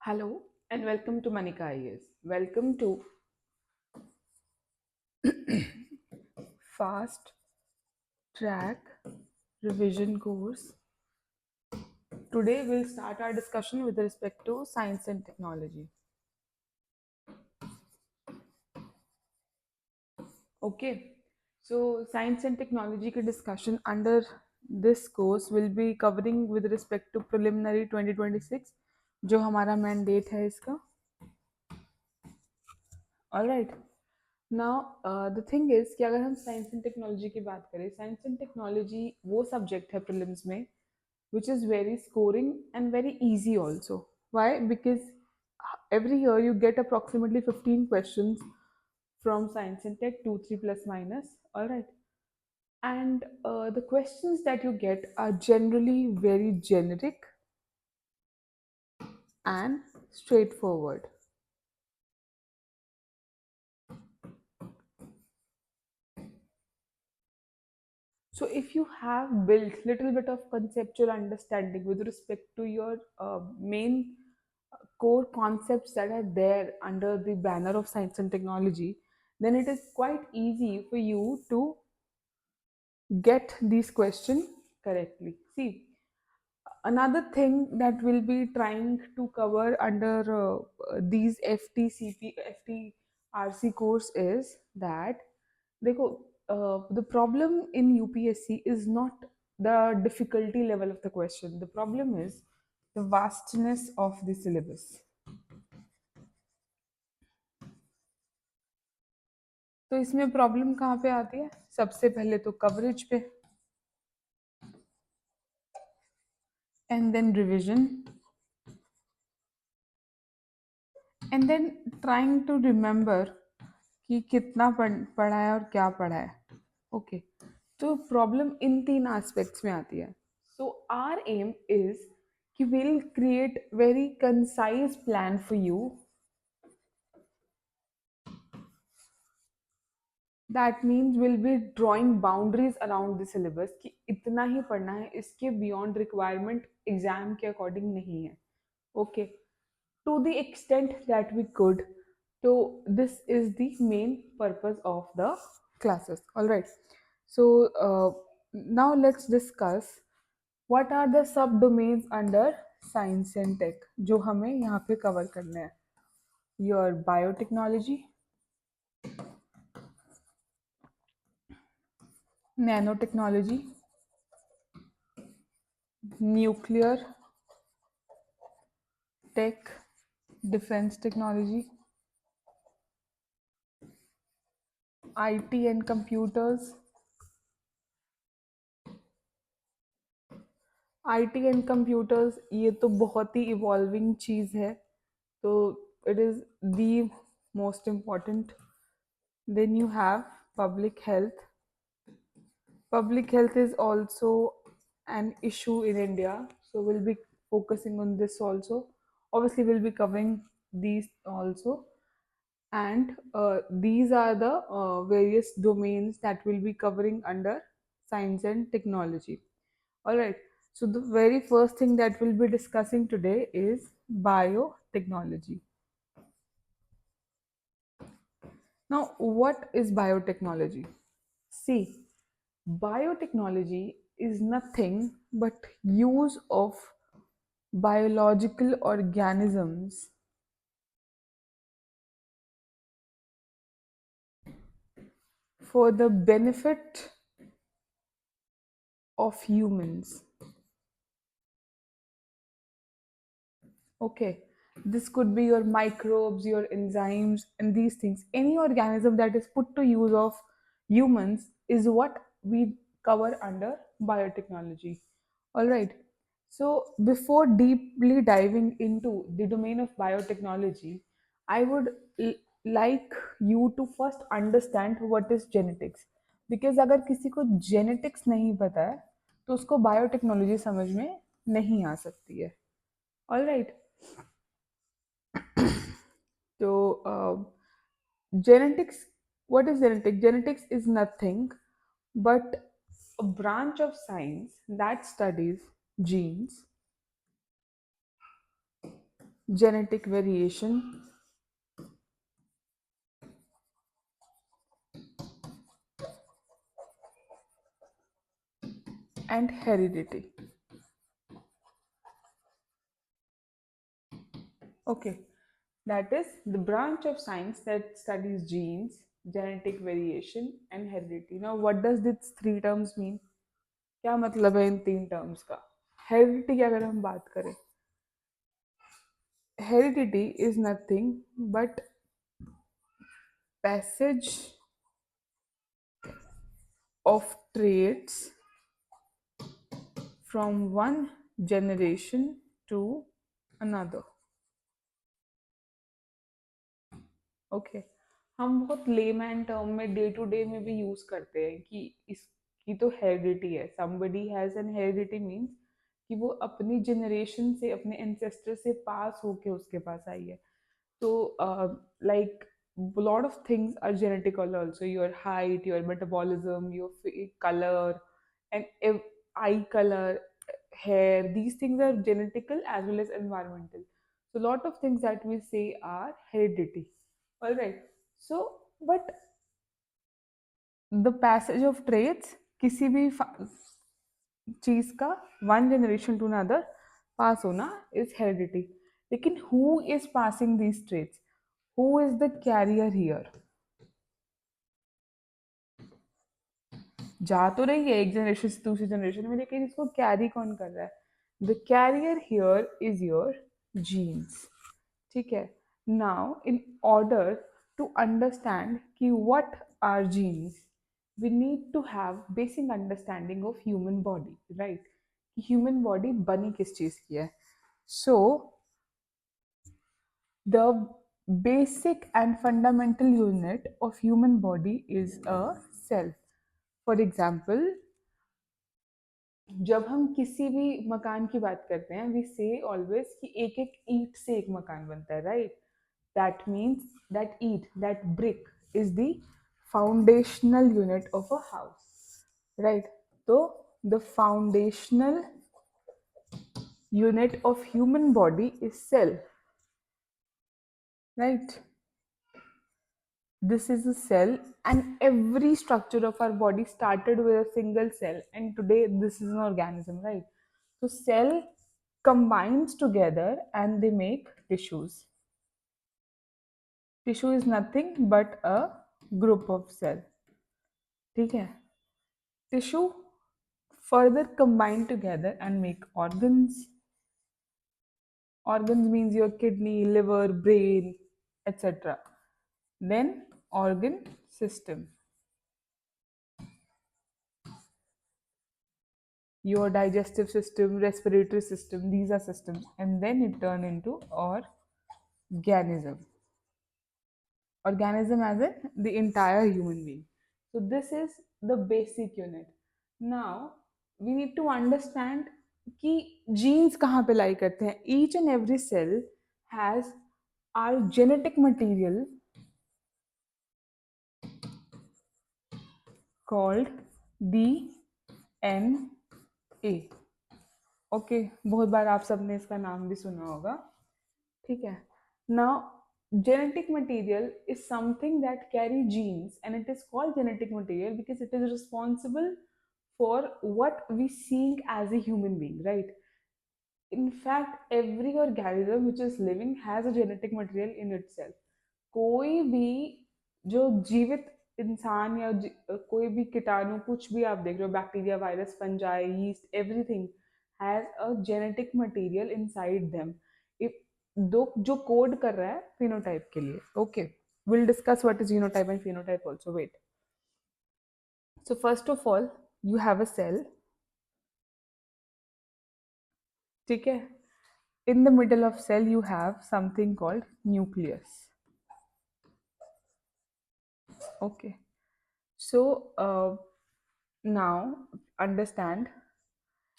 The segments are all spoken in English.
Hello and welcome to Manika IAS. Welcome to Fast Track Revision course. Today we'll start our discussion with respect to science and technology. Okay, so science and technology के discussion under this course will be covering with respect to preliminary 2026 जो हमारा mandate है इसका. All right. Now the thing is कि अगर हम science and technology की बात करें, साइंस एंड टेक्नोलॉजी वो सब्जेक्ट है प्रीलिम्स में which is very scoring and very easy also. Why? Because every year you get approximately 15 questions from science and tech, 2 3 plus minus. All right. And the questions that you get are generally very generic and straightforward. So if you have built little bit of conceptual understanding with respect to your main core concepts that are there under the banner of science and technology, then it is quite easy for you to get these questions correctly. See, another thing that we'll be trying to cover under these FTCP, FTRC course is that देखो, the problem in UPSC is not the difficulty level of the question. The problem is the vastness of the syllabus. तो इसमें problem कहाँ पे आती है? सबसे पहले तो कवरेज पे, and then revision, and then trying to remember कि कितना पढ़ा है और क्या पढ़ा है. ओके, तो प्रॉब्लम इन तीन एस्पेक्ट्स में आती है. सो आर एम इज कि will create very concise plan for you. That means will be drawing boundaries around the syllabus कि इतना ही पढ़ना है, इसके बियॉन्ड रिक्वायरमेंट एग्जाम के अकॉर्डिंग नहीं है. Okay, to the extent that we could. So this is the main purpose of the classes. All right. So now let's discuss what are the subdomains under science and tech जो हमें यहाँ पे cover करने हैं. Your biotechnology, nanotechnology, nuclear tech, defense technology, IT and computers. IT and computers ये तो बहुत ही evolving चीज़ है, तो it is the most important. Then you have public health. Public health is also an issue in India, so we'll be focusing on this also. Obviously, we'll be covering these also, and these are the various domains that we'll be covering under science and technology. All right. So the very first thing that we'll be discussing today is biotechnology. Now, what is biotechnology? See, biotechnology is nothing but use of biological organisms for the benefit of humans. Okay, this could be your microbes, your enzymes, and these things. Any organism that is put to use of humans is what we cover under biotechnology. All right. So, before deeply diving into the domain of biotechnology, I would like you to first understand what is genetics. Because अगर किसी को genetics नहीं पता है, तो उसको biotechnology समझ में नहीं आ सकती है. All right. So, genetics, what is genetics? Genetics is nothing but a branch of science that studies genes, genetic variation, and heredity. Okay, that is the branch of science that studies genes, genetic variation, and heredity. Now, what does these three terms mean? क्या मतलब है इन तीन terms का? Heredity की अगर हम बात करें, heredity is nothing but passage of traits from one generation to another. Okay, हम बहुत लेमैन टर्म में डे टू डे में भी यूज करते हैं कि इसकी तो हेरिडिटी है, somebody has an heredity means कि वो अपनी जनरेशन से, अपने एंसेस्टर से पास होके उसके पास आई है. So, like lot of things are genetical also. Your height, your metabolism, your color, and eye color, hair. These things are genetical as well as environmental. So, lot of things that we say are heredity. All right. So, but the passage of traits, किसी भी चीज का one generation to another pass होना is heredity. लेकिन who is passing these traits? Who is the carrier here? जा तो रही है एक जनरेशन से दूसरी जनरेशन में, लेकिन इसको कैरी कौन कर रहा है? The carrier here is your genes. ठीक है. Now in order to understand कि what are genes, we need to have basic understanding of human body, right? Human body बनी किस चीज की है? So the basic and fundamental unit of human body is a cell. For example, जब हम किसी भी मकान की बात करते हैं, we say always कि एक एक ईंट से एक मकान बनता है, right? That means that ईंट, that brick is the foundational unit of a house, right? So the foundational unit of human body is cell, right? This is a cell, and every structure of our body started with a single cell, and today this is an organism, right? So cell combines together and they make tissues. Tissue is nothing but a group of cell. ठीक है? Tissue further combine together and make organs. Organs means your kidney, liver, brain, etc. Then organ system, your digestive system, respiratory system, these are systems, and then it turn into organism. Organism as in the entire human being. So this is the basic unit. Now we need to understand कि genes कहाँ पे lie करते हैं. Each and every cell has our genetic material called DNA. Okay, बहुत बार आप सबने इसका नाम भी सुना होगा. ठीक है. Now genetic material is something that carry genes, and it is called genetic material because it is responsible for what we seeing as a human being, right? In fact, every organism which is living has a genetic material in itself. कोई भी जो जीवित इंसान या कोई भी कीटाणु, कुछ भी आप देख रहे हो, bacteria, virus, fungi, yeast, everything has a genetic material inside them. If दो जो कोड कर रहा है फिनोटाइप के लिए. Okay, will discuss what is genotype and phenotype also. Wait. So first of all you have a cell. ठीक है. In the middle of cell you have something called nucleus. Okay. So now understand,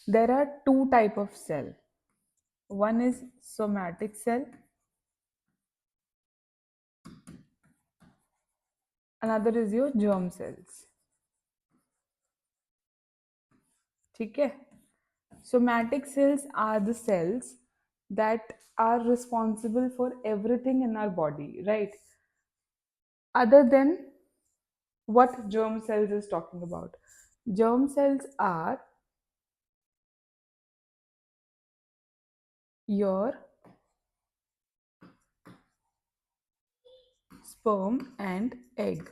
there are two type of cell. One is somatic cell, another is your germ cells. ठीक है. Somatic cells are the cells that are responsible for everything in our body, right? Other than what germ cells is talking about. Germ cells are your sperm and egg.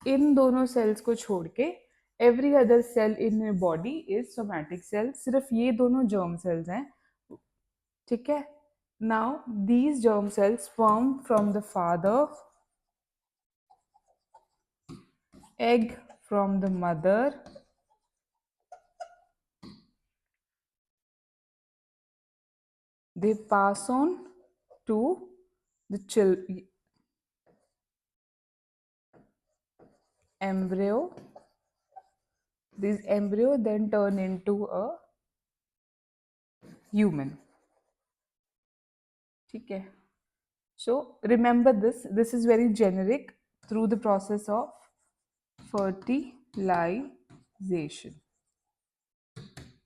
इन दोनों sales को छोड़ के every other cell in body is somatic cell. सिर्फ ये दोनों germ cells हैं. ठीक है. Now these germ cells form from the father, egg from the mother, they pass on to the embryo. These embryo then turn into a human. ठीक है. So remember this is very generic. Through the process of fertilization.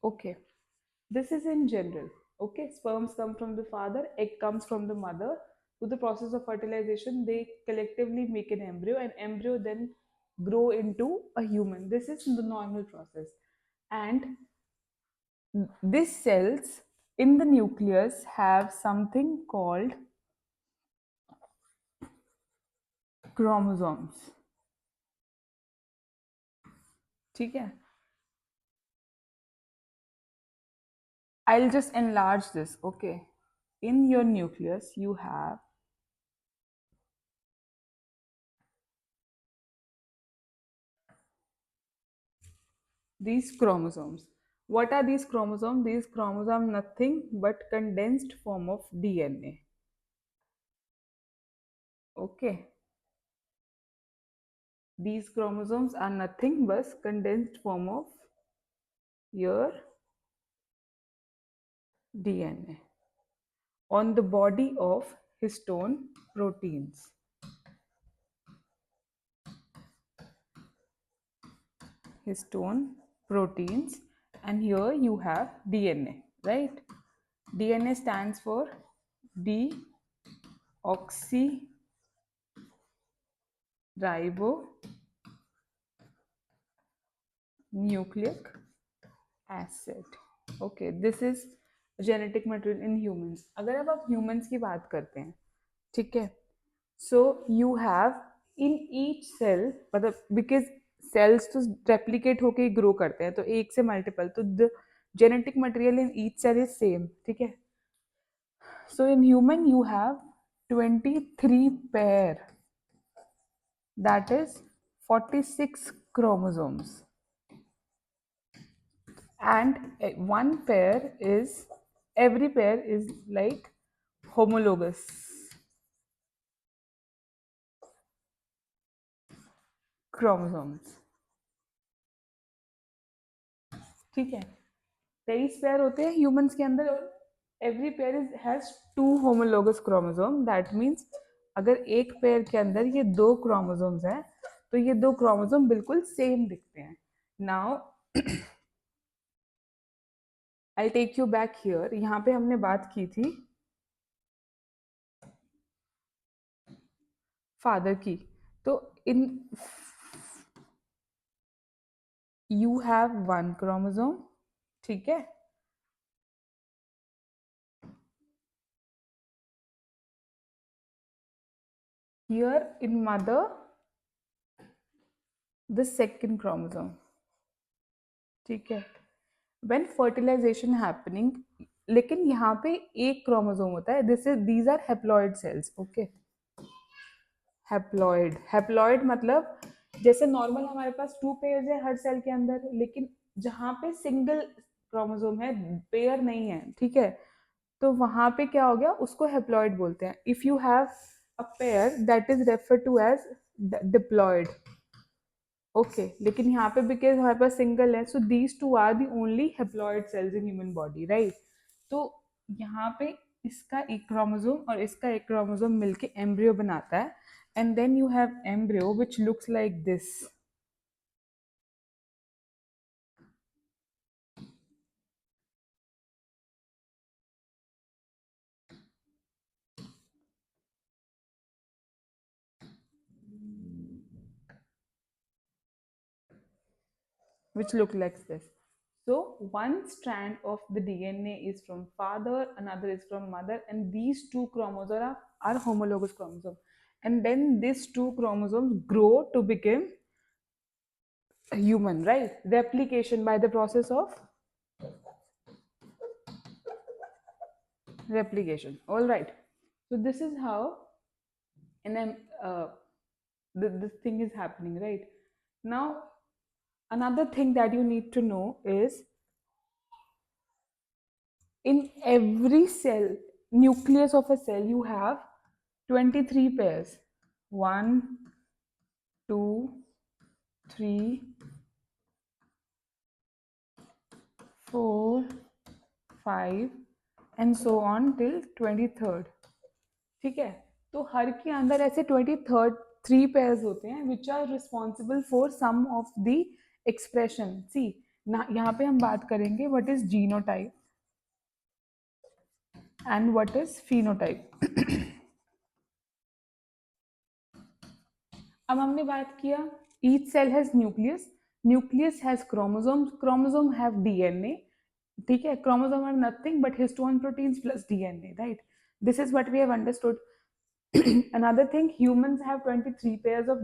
Okay, this is in general. Okay, sperms come from the father, egg comes from the mother. Through the process of fertilization, they collectively make an embryo, and embryo then grow into a human. This is the normal process. And these cells in the nucleus have something called chromosomes. ठीक है. I'll just enlarge this. Okay, in your nucleus you have these chromosomes. What are these chromosomes? These chromosomes nothing but condensed form of DNA. Okay, these chromosomes are nothing but condensed form of your DNA on the body of histone proteins. Histone proteins, and here you have DNA, right? DNA stands for deoxyribonucleic acid. Okay, this is genetic material in humans. अगर अब आप humans की बात करते हैं, ठीक है, so you have in each cell, मतलब because cells तो replicate होके ही grow करते हैं, तो एक से multiple, तो the genetic material in each cell is same. ठीक है. So in human you have 23 pair, that is 46 chromosomes, and one pair is, every pair is like homologous chromosomes. ठीक है. 23 पेयर होते हैं ह्यूमंस के अंदर, और every pair is has 2 homologous chromosome. That means अगर एक पेयर के अंदर ये 2 क्रोमोसोम्स हैं, तो ये 2 क्रोमोसोम बिल्कुल सेम दिखते हैं. Now I take you back here. यहाँ पे हमने बात की थी फादर की. तो इन यू हैव 1 क्रोमोसोम. ठीक है. Here in mother, the second chromosome. ठीक है. When fertilization happening, लेकिन यहाँ पे एक क्रोमोसोम होता है. This is these are haploid cells. Okay, haploid. Haploid मतलब जैसे नॉर्मल हमारे पास 2 पेयर्स है हर सेल के अंदर, लेकिन जहाँ पे सिंगल क्रोमोसोम है, पेयर नहीं है, ठीक है, तो वहां पे क्या हो गया, उसको हेप्लॉइड बोलते हैं. If you have a pair that is refer to as diploid. Okay, लेकिन यहाँ पे बिकॉज हमारे पास सिंगल है, so these two are the only haploid cells in human body, right? तो यहाँ पे इसका एक क्रोमोसोम और इसका एक क्रोमोसोम मिलके एम्ब्रियो बनाता है, and then you have embryo which looks like this. which look like this. So one strand of the DNA is from father, another is from mother, and these two chromosomes are homologous chromosomes. And then these two chromosomes grow to become a human, right? Replication by the process of replication. All right. So this is how and then this thing is happening, right? Now, another thing that you need to know is in every cell, nucleus of a cell, you have 23 pairs. One, two, three, four, five, and so on till 23rd. ठीक है, तो हर के अंदर ऐसे 23rd 3 pairs होते हैं which are responsible for some of the expression. See ना, यहाँ पे हम बात करेंगे what is genotype and what is phenotype. अब हमने बात किया each cell has nucleus, nucleus has chromosomes, chromosome have DNA. ठीक है, chromosome are nothing but histone proteins plus DNA, right? This is what we have understood. Another thing, humans have 23 pairs of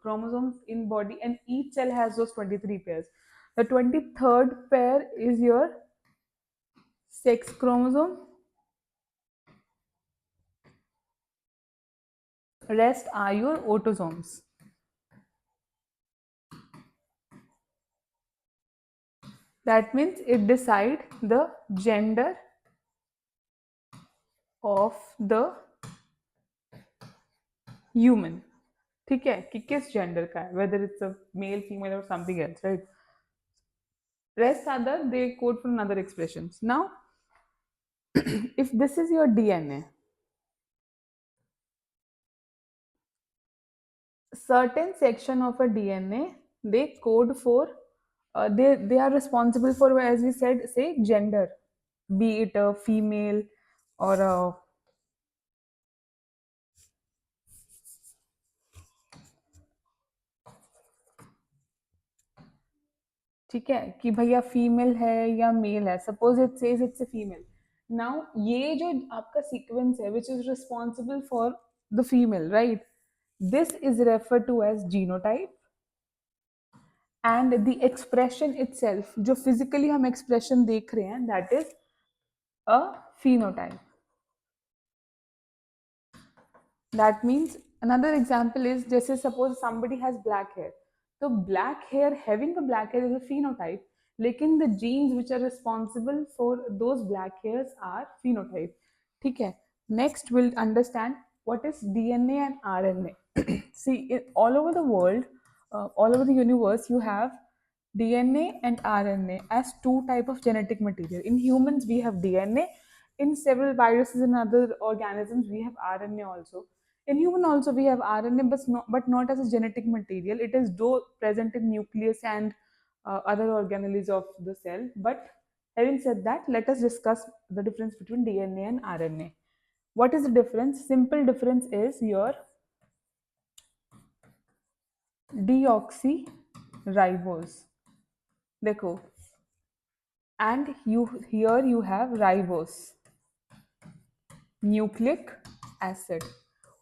chromosomes in body, and each cell has those 23 pairs. The 23rd pair is your sex chromosome. Rest are your autosomes. That means it decides the gender of the human. ठीक है, कि किस gender का है, whether it's a male, female or something else, right? Rest other, they code for another expressions. Now, if this is your DNA, certain section of a DNA, they code for they are responsible for, as we said, say gender, be it a female or a, ठीक है, कि भैया female है या male है. Suppose it says it's a female. Now ये जो आपका सीक्वेंस है which is responsible for the female, right, this is refer to as genotype. And the expression itself, जो फिजिकली हम एक्सप्रेशन देख रहे हैं, that is a phenotype. That means another example is जैसे suppose somebody has black hair. तो black hair, having a black hair is a phenotype, लेकिन the genes which are responsible for those black hairs are phenotype. ठीक है. Next we'll understand what is DNA and RNA. See, all over the world, all over the universe, you have DNA and RNA as two type of genetic material. In humans, we have DNA. In several viruses and other organisms, we have RNA also. In human also we have RNA, but not as a genetic material. It is though present in nucleus and other organelles of the cell. But having said that, let us discuss the difference between DNA and RNA. What is the difference? Simple difference is your deoxyribose. देखो, and here you have ribose, nucleic acid.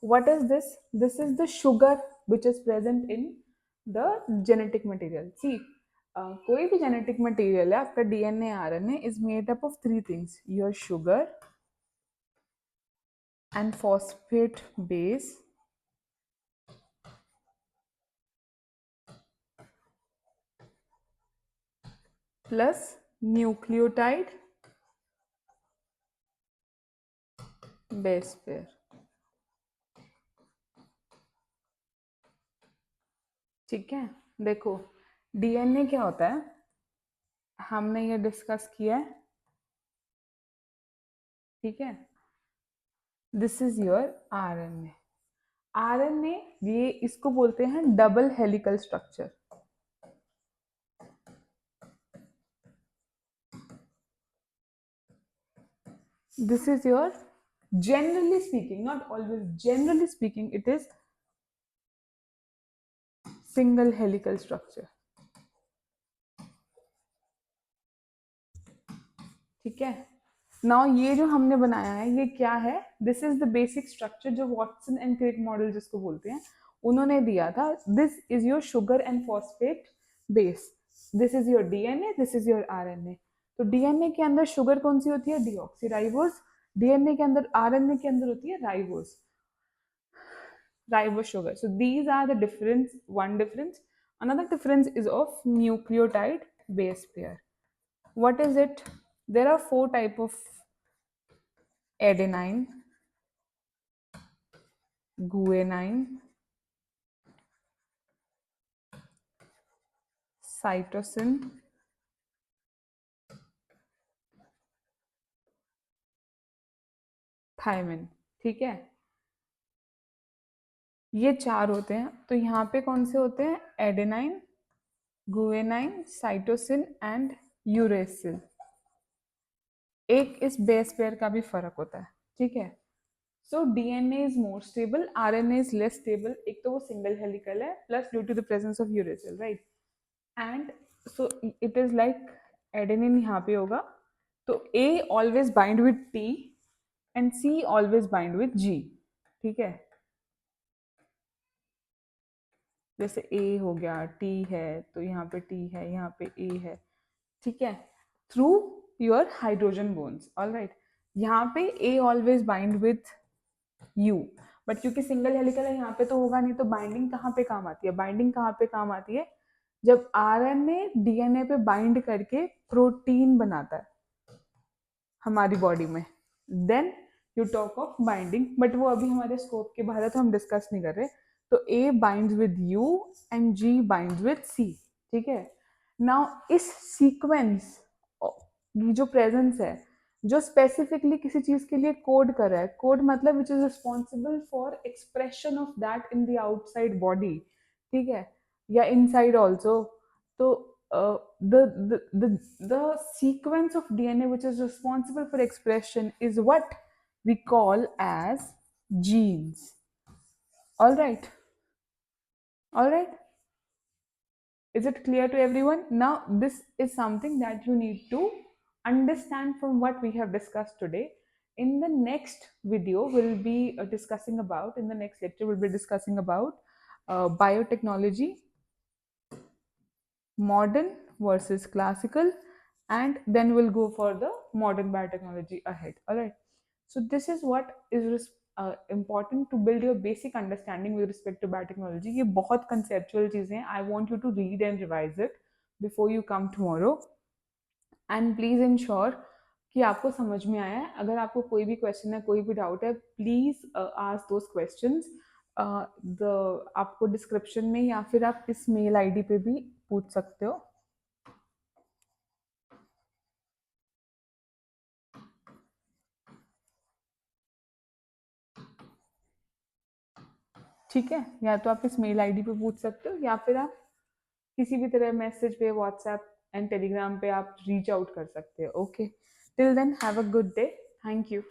What is this? This is the sugar which is present in the genetic material. See, कोई भी genetic material है आपका DNA RNA is made up of three things: your sugar and phosphate base plus nucleotide base pair. ठीक है, देखो DNA क्या होता है, हमने ये डिस्कस किया है. ठीक है, this is your RNA. RNA, ये इसको बोलते हैं double helical structure. This is your, generally speaking, not always, generally speaking, it is single helical structure. ठीक है। नाउ ये जो हमने बनाया है ये क्या है, this is the basic structure जो वॉटसन एंड क्रिक मॉडल जिसको बोलते हैं उन्होंने दिया था। This is your sugar and phosphate base, this is your DNA, this is your RNA. तो डीएनए के अंदर शुगर कौन सी होती है, डीऑक्सीराइबोज। डीएनए के अंदर, आरएनए के अंदर होती है ribose, ribose sugar. So these are the difference, one difference. Another difference is of nucleotide base pair. What is it? There are four type of adenine, guanine, cytosine, thymine. ठीक है, ये चार होते हैं। तो यहाँ पे कौन से होते हैं, adenine, guanine, cytosine and uracil. एक इस बेस पेयर का भी फर्क होता है। ठीक है, so DNA is more stable, RNA is less stable. एक तो वो सिंगल हेलिकल है, plus due to the presence of uracil, right. And so it is like adenine यहाँ पे होगा, तो A always bind with T and C always bind with G. ठीक है, जैसे ए हो गया, टी है तो यहाँ पे टी है, यहाँ पे ए है। ठीक है, through your hydrogen bones, all right. यहाँ पे A always bind with U, but क्योंकि सिंगल हेलिकल है यहाँ पे तो होगा नहीं। तो बाइंडिंग कहाँ पे काम आती है, बाइंडिंग कहाँ पे काम आती है, जब आरएनए डीएनए पे बाइंड करके प्रोटीन बनाता है हमारी बॉडी में, then you talk of binding. But वो अभी हमारे स्कोप के बाहर है तो हम डिस्कस नहीं कर रहे। तो A binds with U and G binds with C. ठीक है, नाउ इस सीक्वेंस की जो प्रेजेंस है, जो स्पेसिफिकली किसी चीज के लिए कोड कर रहा है, कोड मतलब विच is responsible for expression of that in the outside body. ठीक है, या इनसाइड ऑल्सो। तो the sequence of DNA which is responsible for expression is what we call as genes. All right, all right. Is it clear to everyone? Now, this is something that you need to understand from what we have discussed today. In the next video, we'll be discussing about, in the next lecture, we'll be discussing about biotechnology, modern versus classical, and then we'll go for the modern biotechnology ahead. All right, so this is what is important to build your basic understanding with respect to biotechnology. ये बहुत conceptual चीजें हैं. I want you to read and revise it before you come tomorrow, and please ensure कि आपको समझ में आया है। अगर आपको कोई भी क्वेश्चन है, कोई भी डाउट है, प्लीज आस्क दोस क्वेश्चंस। आपको डिस्क्रिप्शन में या फिर आप इस मेल आईडी पे भी पूछ सकते हो। ठीक है, या तो आप इस मेल आईडी पे पूछ सकते हो या फिर आप किसी भी तरह मैसेज पे, व्हाट्सएप एंड टेलीग्राम पे आप रीच आउट कर सकते हो। Okay, till then have a good day, thank you.